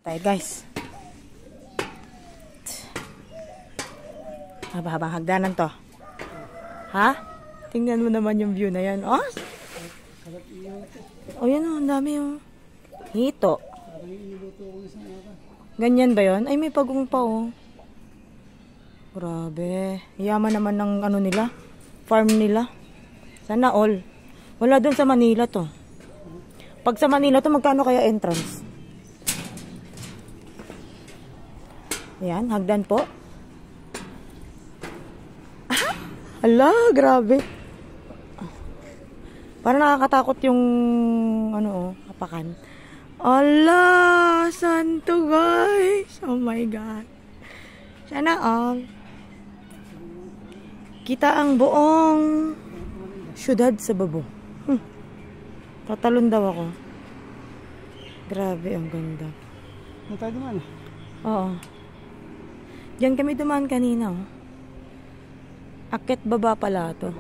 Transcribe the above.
Tayo guys. Haba-habang hagdanan to. Ha? Tingnan mo naman yung view na yan. Oh? Oh yan oh, ang dami oh. Hito. Ganyan ba yun? Ay may pagong pa oh. Grabe. Yaman naman ng ano nila. Farm nila. Sana all. Wala dun sa Manila to. Pag sa Manila to, magkano kaya entrance? Ayan, hagdan po. Ah, hala, grabe. Parang nakakatakot yung ano oh, apakan. Ala, santo guys. Oh my God. Sana all. Kita ang buong syudad sa babo. Tatalon daw ako. Grabe, ang ganda. Saan tayo dumaan? Oo. Diyan kami dumaan kanina. Oh. Akit baba pala to.